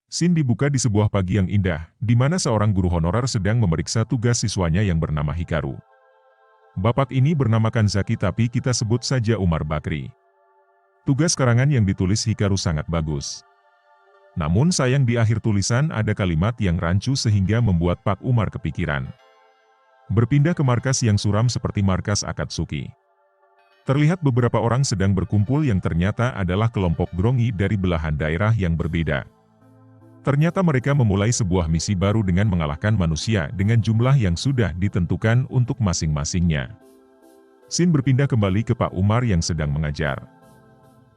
Scene dibuka di sebuah pagi yang indah, di mana seorang guru honorer sedang memeriksa tugas siswanya yang bernama Hikaru. Bapak ini bernamakan Zaki tapi kita sebut saja Umar Bakri. Tugas karangan yang ditulis Hikaru sangat bagus. Namun sayang di akhir tulisan ada kalimat yang rancu sehingga membuat Pak Umar kepikiran. Berpindah ke markas yang suram seperti markas Akatsuki. Terlihat beberapa orang sedang berkumpul yang ternyata adalah kelompok Grongi dari belahan daerah yang berbeda. Ternyata mereka memulai sebuah misi baru dengan mengalahkan manusia dengan jumlah yang sudah ditentukan untuk masing-masingnya. Scene berpindah kembali ke Pak Umar yang sedang mengajar.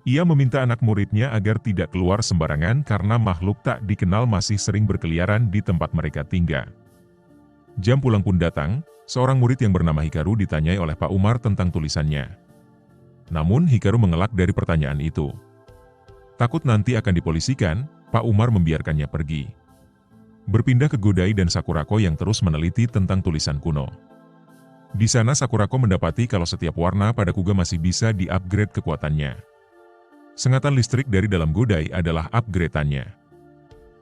Ia meminta anak muridnya agar tidak keluar sembarangan karena makhluk tak dikenal masih sering berkeliaran di tempat mereka tinggal. Jam pulang pun datang, seorang murid yang bernama Hikaru ditanyai oleh Pak Umar tentang tulisannya. Namun Hikaru mengelak dari pertanyaan itu. Takut nanti akan dipolisikan, Pak Umar membiarkannya pergi. Berpindah ke Godai dan Sakurako yang terus meneliti tentang tulisan kuno. Di sana Sakurako mendapati kalau setiap warna pada kuga masih bisa di-upgrade kekuatannya. Sengatan listrik dari dalam Godai adalah upgrade-annya.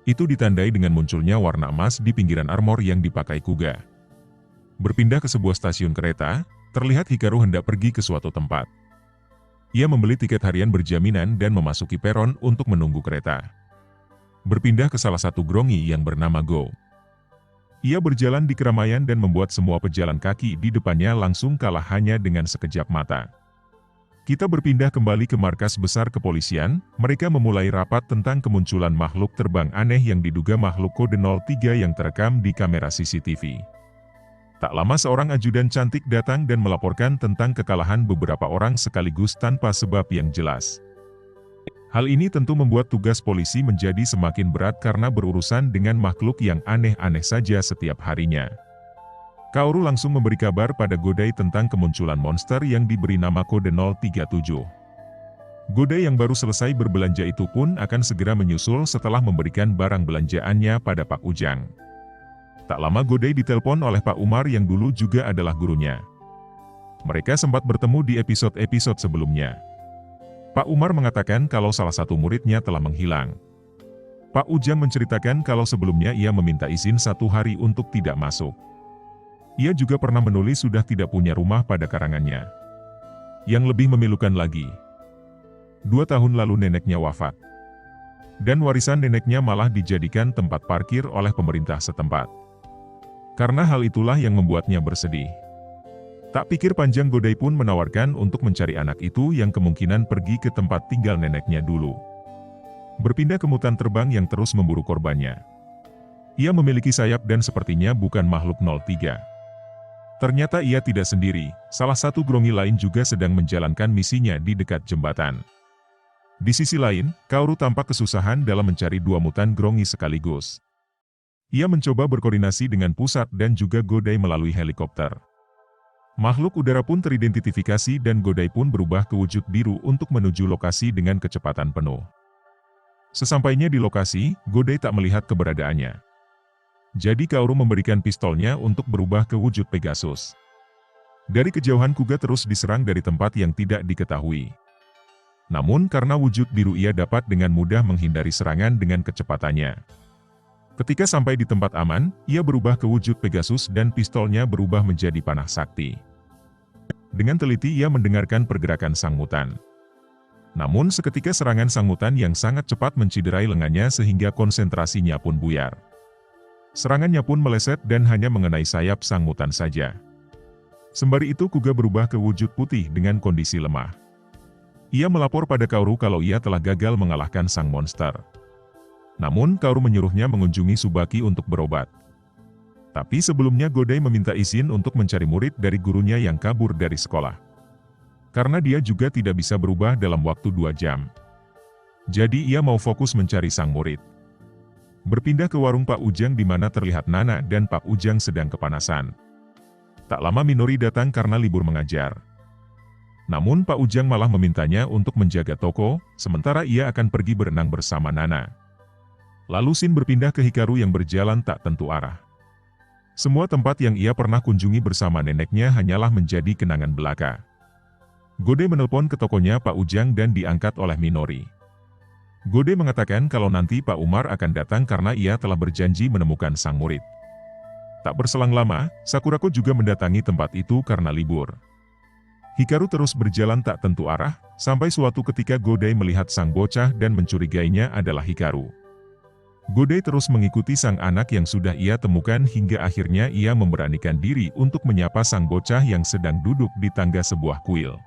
Itu ditandai dengan munculnya warna emas di pinggiran armor yang dipakai kuga. Berpindah ke sebuah stasiun kereta, terlihat Hikaru hendak pergi ke suatu tempat. Ia membeli tiket harian berjaminan dan memasuki peron untuk menunggu kereta. Berpindah ke salah satu Grongi yang bernama Go. Ia berjalan di keramaian dan membuat semua pejalan kaki di depannya langsung kalah hanya dengan sekejap mata. Kita berpindah kembali ke markas besar kepolisian, mereka memulai rapat tentang kemunculan makhluk terbang aneh yang diduga makhluk kode 03 yang terekam di kamera CCTV. Tak lama seorang ajudan cantik datang dan melaporkan tentang kekalahan beberapa orang sekaligus tanpa sebab yang jelas. Hal ini tentu membuat tugas polisi menjadi semakin berat karena berurusan dengan makhluk yang aneh-aneh saja setiap harinya. Kaoru langsung memberi kabar pada Godai tentang kemunculan monster yang diberi nama kode 037. Godai yang baru selesai berbelanja itu pun akan segera menyusul setelah memberikan barang belanjaannya pada Pak Ujang. Tak lama Godai ditelepon oleh Pak Umar yang dulu juga adalah gurunya. Mereka sempat bertemu di episode-episode sebelumnya. Pak Umar mengatakan kalau salah satu muridnya telah menghilang. Pak Ujang menceritakan kalau sebelumnya ia meminta izin 1 hari untuk tidak masuk. Ia juga pernah menulis sudah tidak punya rumah pada karangannya. Yang lebih memilukan lagi, 2 tahun lalu neneknya wafat. Dan warisan neneknya malah dijadikan tempat parkir oleh pemerintah setempat. Karena hal itulah yang membuatnya bersedih. Tak pikir panjang Godai pun menawarkan untuk mencari anak itu yang kemungkinan pergi ke tempat tinggal neneknya dulu. Berpindah ke mutan terbang yang terus memburu korbannya. Ia memiliki sayap dan sepertinya bukan makhluk 03. Ternyata ia tidak sendiri, salah satu Grongi lain juga sedang menjalankan misinya di dekat jembatan. Di sisi lain, Kaoru tampak kesusahan dalam mencari 2 mutan Grongi sekaligus. Ia mencoba berkoordinasi dengan pusat dan juga Godai melalui helikopter. Makhluk udara pun teridentifikasi dan Godai pun berubah ke wujud biru untuk menuju lokasi dengan kecepatan penuh. Sesampainya di lokasi, Godai tak melihat keberadaannya. Jadi Kaoru memberikan pistolnya untuk berubah ke wujud Pegasus. Dari kejauhan kuga terus diserang dari tempat yang tidak diketahui. Namun karena wujud biru ia dapat dengan mudah menghindari serangan dengan kecepatannya. Ketika sampai di tempat aman, ia berubah ke wujud Pegasus dan pistolnya berubah menjadi panah sakti. Dengan teliti ia mendengarkan pergerakan sang mutan. Namun seketika serangan sang mutan yang sangat cepat menciderai lengannya sehingga konsentrasinya pun buyar. Serangannya pun meleset dan hanya mengenai sayap sang mutan saja. Sembari itu kuga berubah ke wujud putih dengan kondisi lemah. Ia melapor pada Kaoru kalau ia telah gagal mengalahkan sang monster. Namun Kaoru menyuruhnya mengunjungi Tsubaki untuk berobat. Tapi sebelumnya Godai meminta izin untuk mencari murid dari gurunya yang kabur dari sekolah. Karena dia juga tidak bisa berubah dalam waktu 2 jam. Jadi ia mau fokus mencari sang murid. Berpindah ke warung Pak Ujang di mana terlihat Nana dan Pak Ujang sedang kepanasan. Tak lama Minori datang karena libur mengajar. Namun Pak Ujang malah memintanya untuk menjaga toko, sementara ia akan pergi berenang bersama Nana. Lalu Shin berpindah ke Hikaru yang berjalan tak tentu arah. Semua tempat yang ia pernah kunjungi bersama neneknya hanyalah menjadi kenangan belaka. Godai menelpon ke tokonya Pak Ujang dan diangkat oleh Minori. Godai mengatakan kalau nanti Pak Umar akan datang karena ia telah berjanji menemukan sang murid. Tak berselang lama, Sakurako juga mendatangi tempat itu karena libur. Hikaru terus berjalan tak tentu arah, sampai suatu ketika Godai melihat sang bocah dan mencurigainya adalah Hikaru. Godai terus mengikuti sang anak yang sudah ia temukan hingga akhirnya ia memberanikan diri untuk menyapa sang bocah yang sedang duduk di tangga sebuah kuil.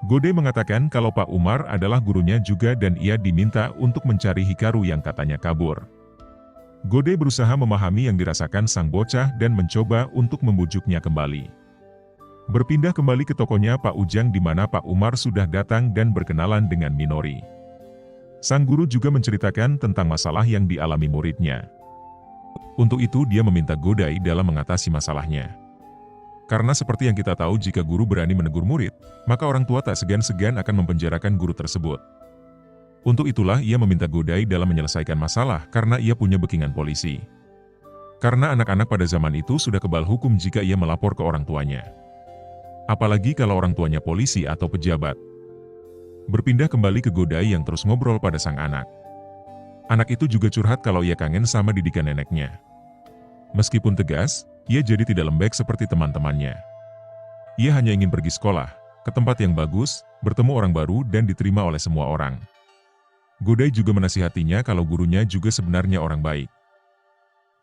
Godai mengatakan kalau Pak Umar adalah gurunya juga dan ia diminta untuk mencari Hikaru yang katanya kabur. Godai berusaha memahami yang dirasakan sang bocah dan mencoba untuk membujuknya kembali. Berpindah kembali ke tokonya Pak Ujang di mana Pak Umar sudah datang dan berkenalan dengan Minori. Sang guru juga menceritakan tentang masalah yang dialami muridnya. Untuk itu dia meminta Godai dalam mengatasi masalahnya. Karena seperti yang kita tahu jika guru berani menegur murid, maka orang tua tak segan-segan akan mempenjarakan guru tersebut. Untuk itulah ia meminta Godai dalam menyelesaikan masalah karena ia punya backingan polisi. Karena anak-anak pada zaman itu sudah kebal hukum jika ia melapor ke orang tuanya. Apalagi kalau orang tuanya polisi atau pejabat. Berpindah kembali ke Godai yang terus ngobrol pada sang anak. Anak itu juga curhat kalau ia kangen sama didikan neneknya. Meskipun tegas, ia jadi tidak lembek seperti teman-temannya. Ia hanya ingin pergi sekolah, ke tempat yang bagus, bertemu orang baru dan diterima oleh semua orang. Godai juga menasihatinya kalau gurunya juga sebenarnya orang baik.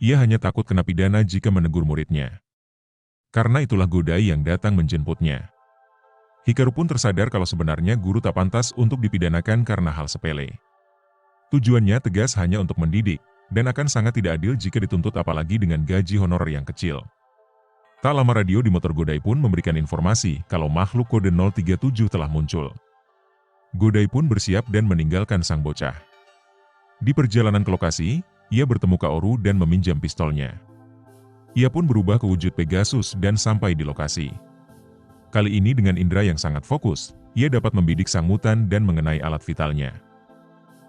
Ia hanya takut kena pidana jika menegur muridnya. Karena itulah Godai yang datang menjemputnya. Hikaru pun tersadar kalau sebenarnya guru tak pantas untuk dipidanakan karena hal sepele. Tujuannya tegas hanya untuk mendidik, dan akan sangat tidak adil jika dituntut apalagi dengan gaji honorer yang kecil. Tak lama radio di motor Godai pun memberikan informasi kalau makhluk kode 037 telah muncul. Godai pun bersiap dan meninggalkan sang bocah. Di perjalanan ke lokasi, ia bertemu Kaoru dan meminjam pistolnya. Ia pun berubah ke wujud Pegasus dan sampai di lokasi. Kali ini dengan indera yang sangat fokus, ia dapat membidik sang mutan dan mengenai alat vitalnya.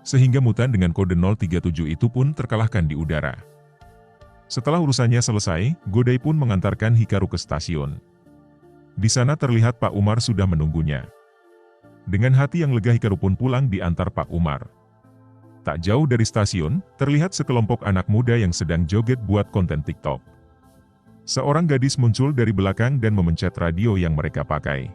Sehingga mutan dengan kode 037 itu pun terkalahkan di udara. Setelah urusannya selesai, Godai pun mengantarkan Hikaru ke stasiun. Di sana terlihat Pak Umar sudah menunggunya. Dengan hati yang lega Hikaru pun pulang diantar Pak Umar. Tak jauh dari stasiun, terlihat sekelompok anak muda yang sedang joget buat konten TikTok. Seorang gadis muncul dari belakang dan memencet radio yang mereka pakai.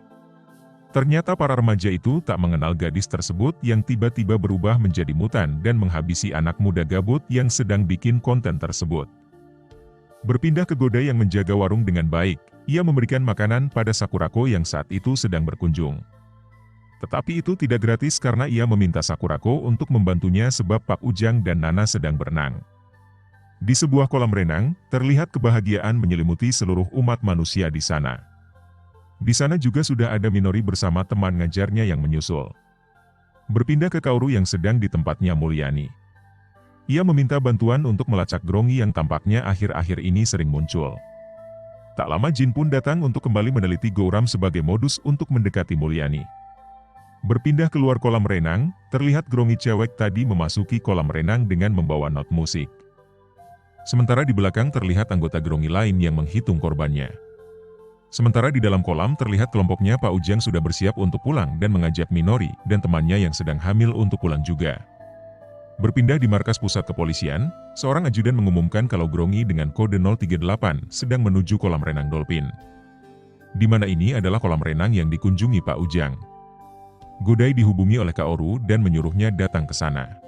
Ternyata para remaja itu tak mengenal gadis tersebut yang tiba-tiba berubah menjadi mutan dan menghabisi anak muda gabut yang sedang bikin konten tersebut. Berpindah ke Godai yang menjaga warung dengan baik, ia memberikan makanan pada Sakurako yang saat itu sedang berkunjung. Tetapi itu tidak gratis karena ia meminta Sakurako untuk membantunya sebab Pak Ujang dan Nana sedang berenang. Di sebuah kolam renang, terlihat kebahagiaan menyelimuti seluruh umat manusia di sana. Di sana juga sudah ada Minori bersama teman ngajarnya yang menyusul. Berpindah ke Kaoru yang sedang di tempatnya Mulyani. Ia meminta bantuan untuk melacak Grongi yang tampaknya akhir-akhir ini sering muncul. Tak lama Jin pun datang untuk kembali meneliti Gouram sebagai modus untuk mendekati Mulyani. Berpindah keluar kolam renang, terlihat Grongi cewek tadi memasuki kolam renang dengan membawa not musik. Sementara di belakang terlihat anggota Grongi lain yang menghitung korbannya. Sementara di dalam kolam terlihat kelompoknya Pak Ujang sudah bersiap untuk pulang dan mengajak Minori dan temannya yang sedang hamil untuk pulang juga. Berpindah di markas pusat kepolisian, seorang ajudan mengumumkan kalau Grongi dengan kode 038 sedang menuju kolam renang Dolphin. Di mana ini adalah kolam renang yang dikunjungi Pak Ujang. Godai dihubungi oleh Kaoru dan menyuruhnya datang ke sana.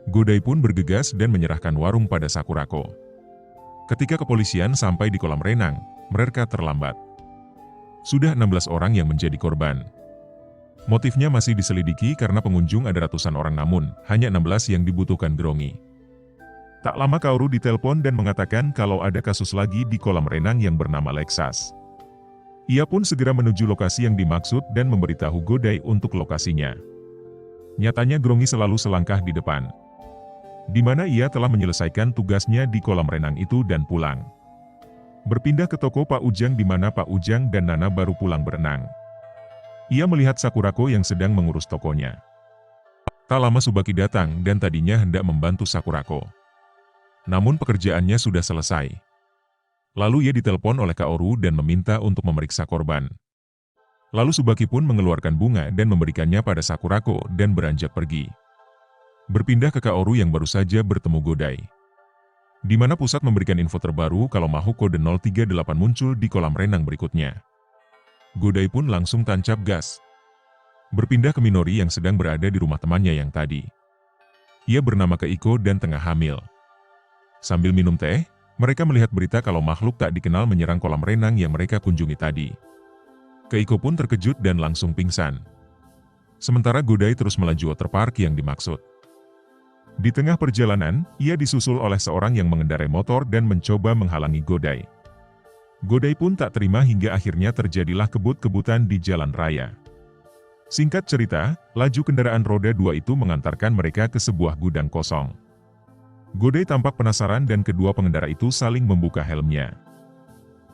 Godai pun bergegas dan menyerahkan warung pada Sakurako. Ketika kepolisian sampai di kolam renang, mereka terlambat. Sudah 16 orang yang menjadi korban. Motifnya masih diselidiki karena pengunjung ada ratusan orang namun, hanya 16 yang dibutuhkan Grongi. Tak lama Kaoru ditelepon dan mengatakan kalau ada kasus lagi di kolam renang yang bernama Lexas. Ia pun segera menuju lokasi yang dimaksud dan memberitahu Godai untuk lokasinya. Nyatanya Grongi selalu selangkah di depan. Di mana ia telah menyelesaikan tugasnya di kolam renang itu dan pulang. Berpindah ke toko Pak Ujang di mana Pak Ujang dan Nana baru pulang berenang. Ia melihat Sakurako yang sedang mengurus tokonya. Tak lama Subaki datang dan tadinya hendak membantu Sakurako. Namun pekerjaannya sudah selesai. Lalu ia ditelepon oleh Kaoru dan meminta untuk memeriksa korban. Lalu Subaki pun mengeluarkan bunga dan memberikannya pada Sakurako dan beranjak pergi. Berpindah ke Kaoru yang baru saja bertemu Godai. Di mana pusat memberikan info terbaru kalau makhluk kode 038 muncul di kolam renang berikutnya. Godai pun langsung tancap gas. Berpindah ke Minori yang sedang berada di rumah temannya yang tadi. Ia bernama Keiko dan tengah hamil. Sambil minum teh, mereka melihat berita kalau makhluk tak dikenal menyerang kolam renang yang mereka kunjungi tadi. Keiko pun terkejut dan langsung pingsan. Sementara Godai terus melaju waterpark yang dimaksud. Di tengah perjalanan, ia disusul oleh seorang yang mengendarai motor dan mencoba menghalangi Godai. Godai pun tak terima hingga akhirnya terjadilah kebut-kebutan di jalan raya. Singkat cerita, laju kendaraan roda 2 itu mengantarkan mereka ke sebuah gudang kosong. Godai tampak penasaran dan kedua pengendara itu saling membuka helmnya.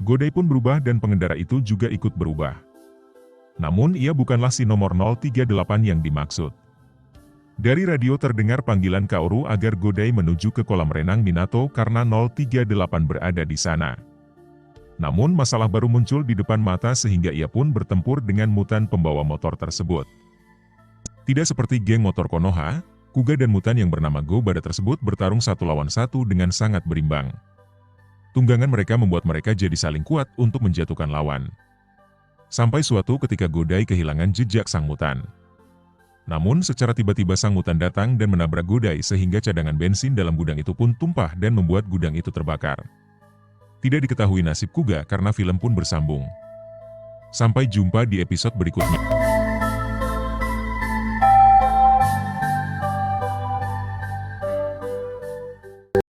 Godai pun berubah dan pengendara itu juga ikut berubah. Namun ia bukanlah si nomor 038 yang dimaksud. Dari radio terdengar panggilan Kaoru agar Godai menuju ke kolam renang Minato karena 038 berada di sana. Namun masalah baru muncul di depan mata sehingga ia pun bertempur dengan mutan pembawa motor tersebut. Tidak seperti geng motor Konoha, Kuga dan mutan yang bernama Gobara tersebut bertarung 1 lawan 1 dengan sangat berimbang. Tunggangan mereka membuat mereka jadi saling kuat untuk menjatuhkan lawan. Sampai suatu ketika Godai kehilangan jejak sang mutan. Namun secara tiba-tiba sang mutan datang dan menabrak Godai sehingga cadangan bensin dalam gudang itu pun tumpah dan membuat gudang itu terbakar. Tidak diketahui nasib Kuga karena film pun bersambung. Sampai jumpa di episode berikutnya.